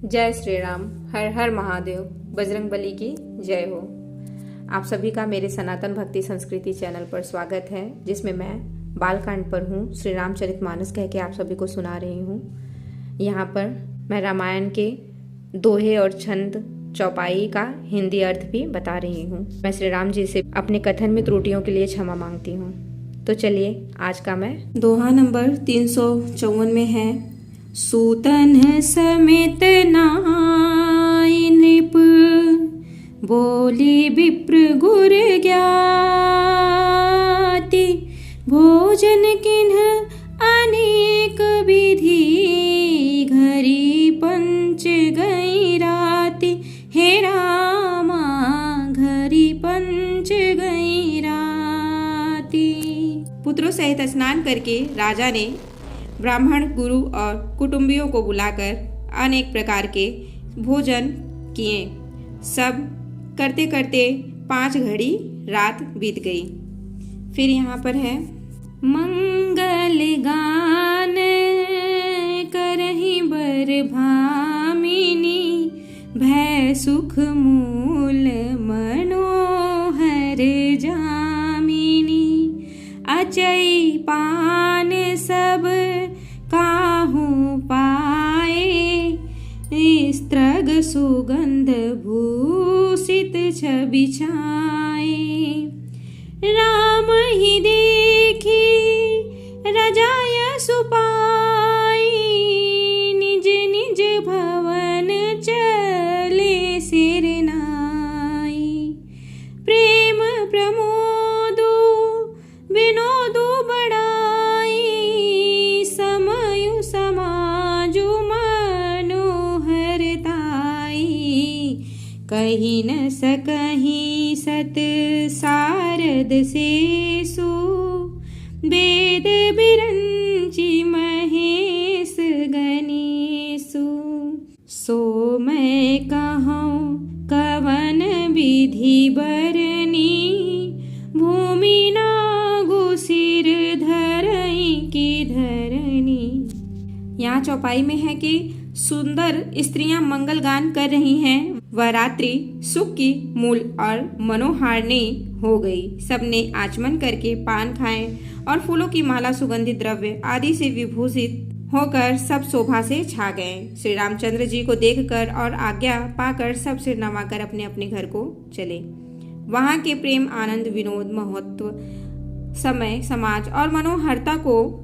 जय श्री राम। हर हर महादेव। बजरंगबली की जय हो। आप सभी का मेरे सनातन भक्ति संस्कृति चैनल पर स्वागत है, जिसमें मैं बालकांड पर हूँ श्री रामचरितमानस कह के आप सभी को सुना रही हूँ। यहाँ पर मैं रामायण के दोहे और छंद चौपाई का हिंदी अर्थ भी बता रही हूँ। मैं श्री राम जी से अपने कथन में त्रुटियों के लिए क्षमा मांगती हूँ। तो चलिए, आज का मैं दोहा नंबर 354 में है। सूतन समेत नाई नृप, बोले विप्र गुर ज्ञाति। भोजन किन्ह अनेक विधि, घरी पंच गई राति। हे रामा, घरी पंच गई राति। पुत्रों सहित स्नान करके राजा ने ब्राह्मण, गुरु और कुटुंबियों को बुलाकर अनेक प्रकार के भोजन किए। सब करते करते 5 घड़ी रात बीत गई। फिर यहाँ पर है, मंगल गान करहि बर भामिनी, भय सुख मूल मनोहर जामिनी। अचई पान सब काहू पाए, स्त्रग सुगंध भूषित छवि छाए। राम ही देखी रजाय सुपाई, निज निज भवन चले सिर नाई। प्रेम प्रमोदो विनोदो बढ़ाई, समयु समाजु मनोहर ताई। कही न सकही सत सारद शेषु, वेद बिरंचि महेश गणेशु। सो मैं कहूँ कवन विधि बरनी, भूमि नागु सिर धरई की धरनी। यहाँ चौपाई में है कि सुंदर स्त्रियां मंगल गान कर रही हैं। वह रात्रि सुख की मूल और मनोहारिणी हो गई। सबने आचमन करके पान खाए और फूलों की माला, सुगंधित द्रव्य आदि से विभूषित होकर सब शोभा से छा गए। श्री रामचंद्र जी को देखकर और आज्ञा पाकर सब सिर नवाकर अपने अपने घर को चले। वहाँ के प्रेम, आनंद, विनोद, महत्व, समय, समाज और मनोहरता को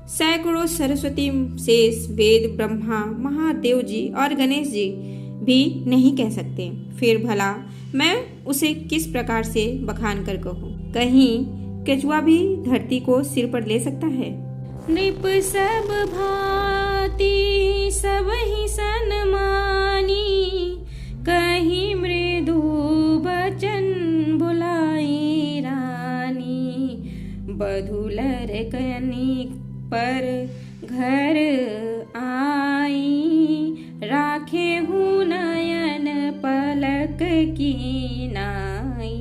सैकड़ों सरस्वती, शेष, वेद, ब्रह्मा, महादेव जी और गणेश जी भी नहीं कह सकते। फिर भला मैं उसे किस प्रकार से बखान कर कहूँ? कहीं केचुआ भी धरती को सिर पर ले सकता है? नृप सब भांति सब ही सन्मानी, कहीं मृदु बचन बुलाई रानी। बधुलर कनिक पर घर आई, राखे हूँ नयन पलक की नाई।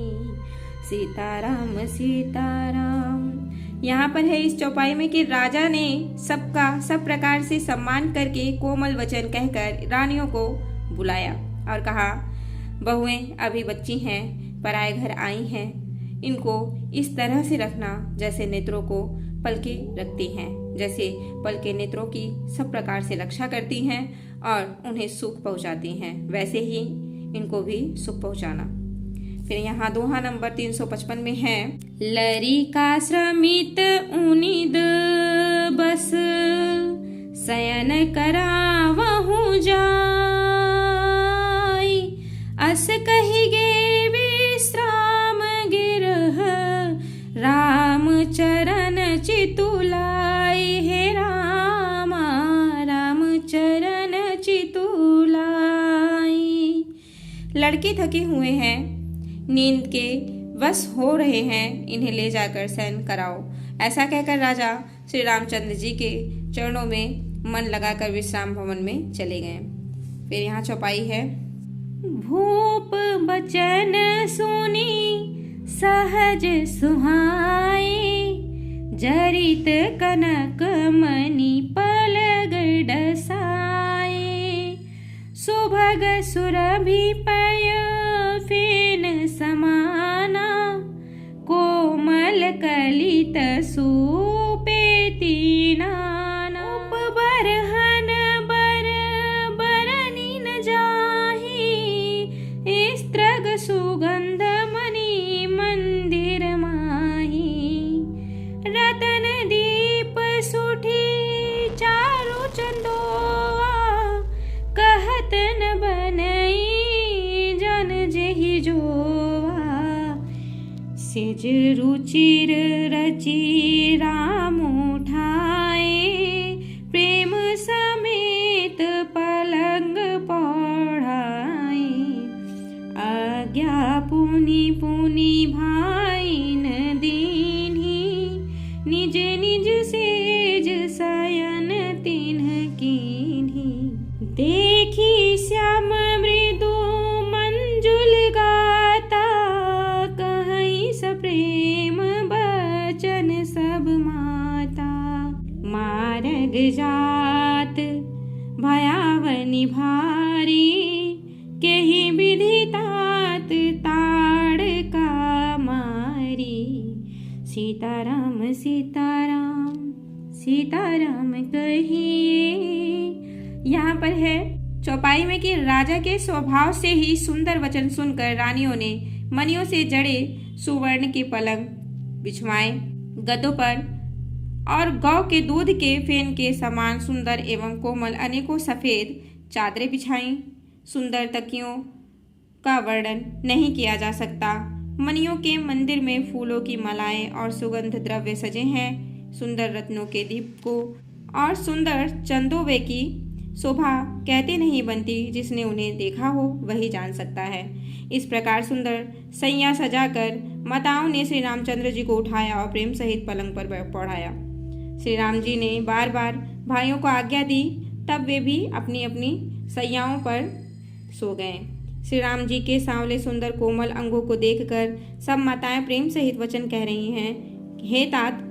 सीताराम सीताराम। यहाँ पर है इस चौपाई में कि राजा ने सबका सब प्रकार से सम्मान करके कोमल वचन कहकर रानियों को बुलाया और कहा, बहुएं अभी बच्ची हैं, पराए घर आई हैं, इनको इस तरह से रखना जैसे नेत्रों को पलके रखती हैं, जैसे पलके नेत्रों की सब प्रकार से रक्षा करती हैं और उन्हें सुख पहुंचाती हैं, वैसे ही इनको भी सुख पहुंचाना। फिर यहाँ दोहा नंबर 355 में है, लरी का श्रमित उनिद बस, शयन करावहु जाई। अस कही गे विश्राम गिरह, राम चरण चितुलाई। हे रामा, राम चरण चितुलाई। लड़के थके हुए हैं, नींद के वश हो रहे हैं, इन्हें ले जाकर शयन कराओ। ऐसा कहकर राजा श्री रामचंद्र जी के चरणों में मन लगाकर विश्राम भवन में चले गए। फिर यहाँ चौपाई है, भूप बचन सुनी सहज सुहाए, जरित कनक मणि पलग डसाए। सो भग सुरभिपय फेन समाना कोमल कलित सुपेति नाना उपबरहन बर बरनी न जाहि स्त्रग सुगंध मणि मंदिर माही रतन दीप सुठी चारु चंदोआ कहत न बनई जन जेहि जोवा सेज रुचिर रचि राम उठाए प्रेम समेत पलंग पढ़ाए आज्ञा पुनि पुनि भाई न दीन्ही निज निज सेज शयन तिन्ह कीन्ही देखी श्याम मृदु मंजुल गाता कहीं सप्रेम बचन सब माता मारग जात भयावनि भारी केहि विधि तात ताड़का मारी सीताराम सीताराम सीताराम कहिए। यहाँ पर है चौपाई में कि राजा के स्वभाव से ही सुंदर वचन सुनकर रानियों ने मणियों से जड़े सुवर्ण के पलंग बिछवाए गद्दों पर और गौ के दूध के फेन के समान सुंदर एवं कोमल अनेकों सफेद चादरें बिछाई। सुंदर तकियों का वर्णन नहीं किया जा सकता। मणियों के मंदिर में फूलों की मालाएं और सुगंध द्रव्य सजे हैं। सुंदर रत्नों के दीपकों और सुंदर चंदोवे की शोभा कहते नहीं बनती, जिसने उन्हें देखा हो वही जान सकता है। इस प्रकार सुंदर सैया सजाकर माताओं ने श्री रामचंद्र जी को उठाया और प्रेम सहित पलंग पर पौड़ाया। श्री राम जी ने बार बार भाइयों को आज्ञा दी, तब वे भी अपनी अपनी सैयाओं पर सो गए। श्री राम जी के सांवले सुंदर कोमल अंगों को देखकर सब माताएं प्रेम सहित वचन कह रही हैं, हे तात,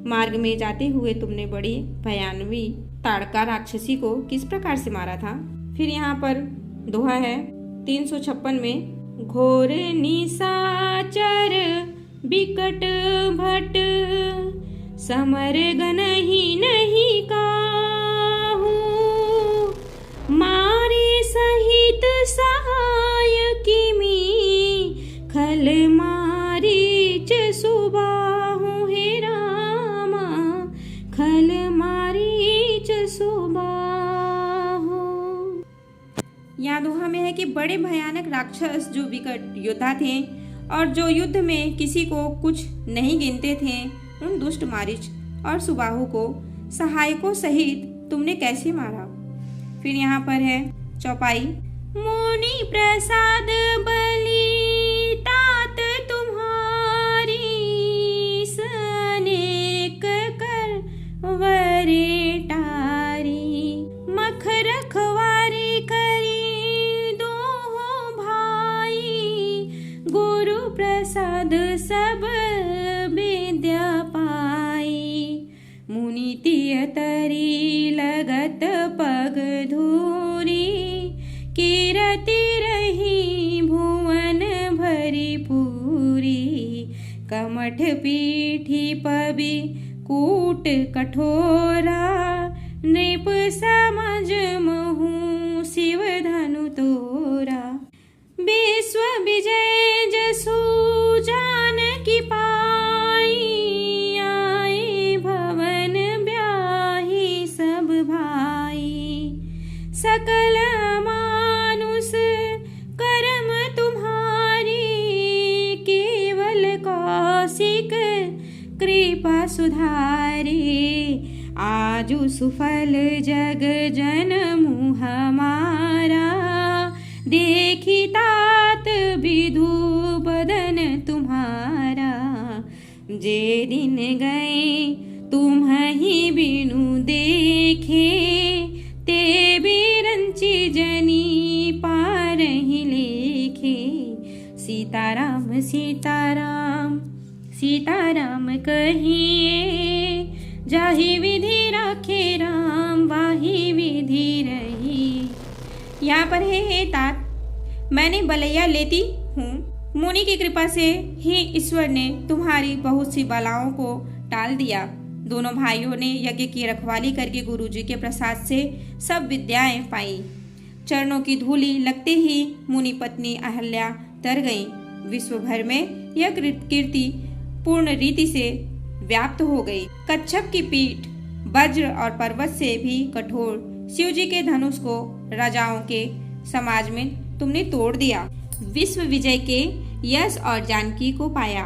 मार्ग में जाते हुए तुमने बड़ी भयानवी ताड़का राक्षसी को किस प्रकार से मारा था। फिर यहाँ पर दोहा है 356 में, घोर निशाचर बिकट भट समर गनहि नहीं काहू मारे सहित सहाय किमी खल मारीच सुबाहु हे रामा खल मारीच सुबाहु। यहाँ दोहा में है कि बड़े भयानक राक्षस जो विकट योद्धा थे और जो युद्ध में किसी को कुछ नहीं गिनते थे, उन दुष्ट मारीच और सुबाहु को सहायकों सहित तुमने कैसे मारा। फिर यहाँ पर है चौपाई, मुनि प्रसाद बलि तात तुम्हारी सनेक कर वरे टारी मख रखवारी करी दोहो भाई गुरु प्रसाद सब विद्या पाई मुनि तिय तरी लगत पग धूरी कीरति रही भुवन भरी पूरी कमठ पीठी पबी कूट कठोरा नृप समझ महु शिव धनु तोरा विश्व विजय जसु जान की पाई आए भवन ब्याही सब भाई सकल मानुष कर्म तुम्हारी केवल कौशिक कृपा सुधारी आजु सुफल जग जन मुह हमारा देखी तात विधु बदन तुम्हारा जे दिन गए तुम ही बिनु देखे ते बिरंची जनी पार ही लेखे सीताराम सीताराम सीताराम कहिए जाहि विधि राखे राम वाही विधि रही यहाँ पर है तात, मैंने बलैया लेती हूँ। मुनि की कृपा से ही ईश्वर ने तुम्हारी बहुत सी बलाओं को टाल दिया। दोनों भाइयों ने यज्ञ की रखवाली करके गुरुजी के प्रसाद से सब विद्याएं पाई। चरणों की धूलि लगते ही मुनि पत्नी अहल्या तर गई। विश्व भर में यह कीर्ति पूर्ण रीति से व्याप्त हो गई। कच्छप की पीठ वज्र और पर्वत से भी कठोर शिवजी के धनुष को राजाओं के समाज में तुमने तोड़ दिया। विश्व विजय के यश और जानकी को पाया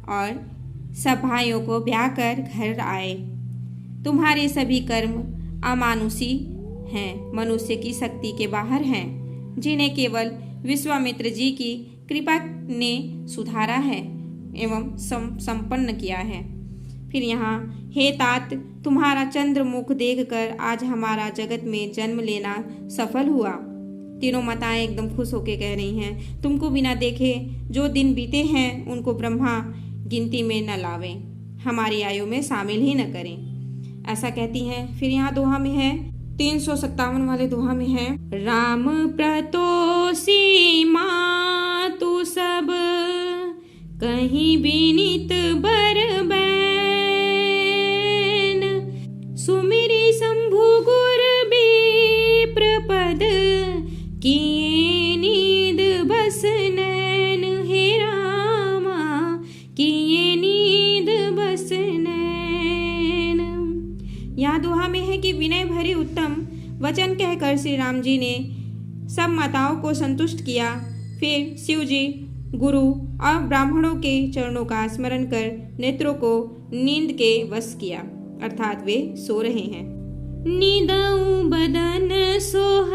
और सब भाइयों को ब्याह कर घर आए। तुम्हारे सभी कर्म अमानुषी हैं, मनुष्य की शक्ति के बाहर हैं, जिन्हें केवल विश्वामित्र जी की कृपा ने सुधारा है एवं संपन्न किया है। फिर यहाँ हे तात, तुम्हारा चंद्रमुख देखकर आज हमारा जगत में जन्म लेना सफल हुआ। तीनों माताएं एकदम खुश होकर कह रही हैं, तुमको बिना देखे जो दिन बीते हैं उनको ब्रह्मा गिनती में न लावें, हमारी आयु में शामिल ही न करें, ऐसा कहती हैं। फिर यहाँ दोहा में है 357 वाले दोहा में है, राम प्रतोषी मातु सब कहीं बिनित बर बैन, सुमिरी शंभु गुर विप्र पद किए नीद बस नैन, हे रामा किए नीद बस नैन। यहाँ दोहा में है कि विनय भरे उत्तम वचन कहकर श्री राम जी ने सब माताओं को संतुष्ट किया। फिर शिव जी गुरु और ब्राह्मणों के चरणों का स्मरण कर नेत्रों को नींद के वश किया, अर्थात वे सो रहे हैं। नीदऊ बदन सोह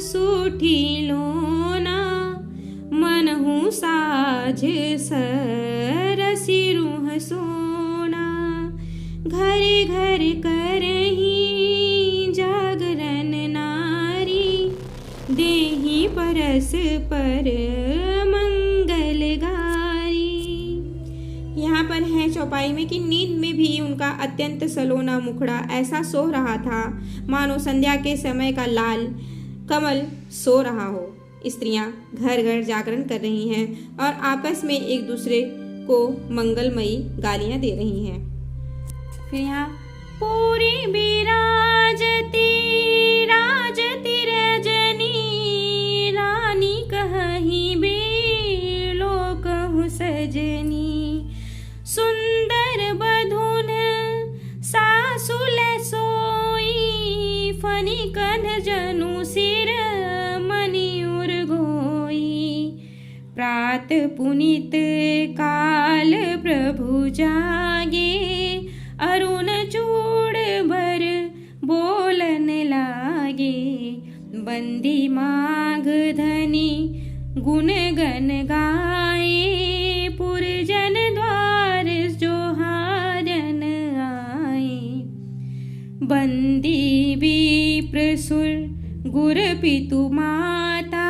सूठी लोना, मनहु साझ सरसी रूह सोना, घरे घर करही जागरण नारी, देही परस पर मंगल गारी। यहाँ पर है चौपाई में कि नींद में भी उनका अत्यंत सलोना मुखड़ा ऐसा सो रहा था मानो संध्या के समय का लाल कमल सो रहा हो। स्त्रियां घर घर जागरण कर रही हैं और आपस में एक दूसरे को मंगलमयी गालियां दे रही हैं। फिर यहाँ पूरी विराजती राजती रजनी, रानी कहीं बेलो कहूँ सजनी, सुंदर बधुन सासुल सोई, फनी कन जनु सिर मनिउर गोई, प्रात पुनित काल प्रभु जागे, अरुण चूड़ भर बोलन लागे, बंदी माघ धनी गुण गन गाए, पुरजन द्वार जो हारन आए, बंदी विप्र सुर गुर पितु माता,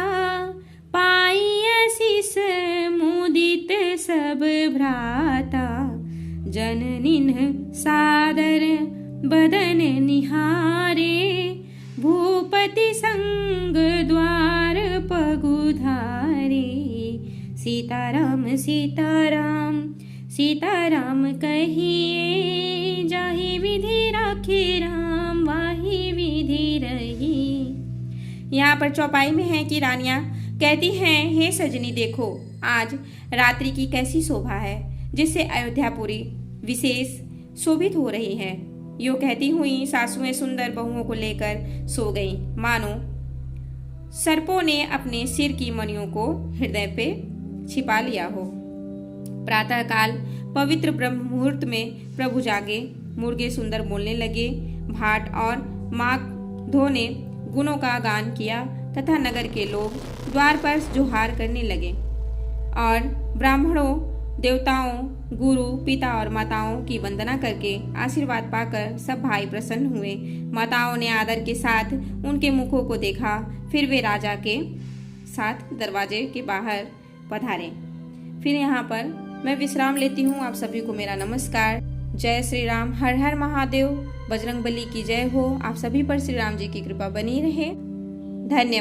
पाई असीस मुदित सब भ्राता, जननिन सादर बदन निहारे, भूपति संग द्वार पगुधारे, सीताराम सीताराम सीताराम कहिए, जाहि विधि राखे राम वाही विधि रही। यहाँ पर चौपाई में है कि रानियां कहती हैं, हे सजनी देखो आज रात्रि की कैसी शोभा है, जिससे अयोध्यापुरी विशेष शोभित हो रही है। यो कहती हुई सासुएं सुंदर बहुओं को लेकर सो गई, मानो सर्पों ने अपने सिर की मणियों को हृदय पे छिपा लिया हो। प्रातः काल पवित्र ब्रह्म मुहूर्त में प्रभु जागे, मुर्गे सुंदर बोलने लगे, भाट और माख धो ने गुणों का गान किया तथा नगर के लोग द्वार पर जोहार करने लगे और ब्राह्मणों देवताओं गुरु पिता और माताओं की वंदना करके आशीर्वाद पाकर सब भाई प्रसन्न हुए। माताओं ने आदर के साथ उनके मुखों को देखा, फिर वे राजा के साथ दरवाजे के बाहर पधारे। फिर यहाँ पर मैं विश्राम लेती हूँ। आप सभी को मेरा नमस्कार। जय श्री राम, हर हर महादेव, बजरंगबली की जय हो। आप सभी पर श्री राम जी की कृपा बनी रहे। धन्यवाद।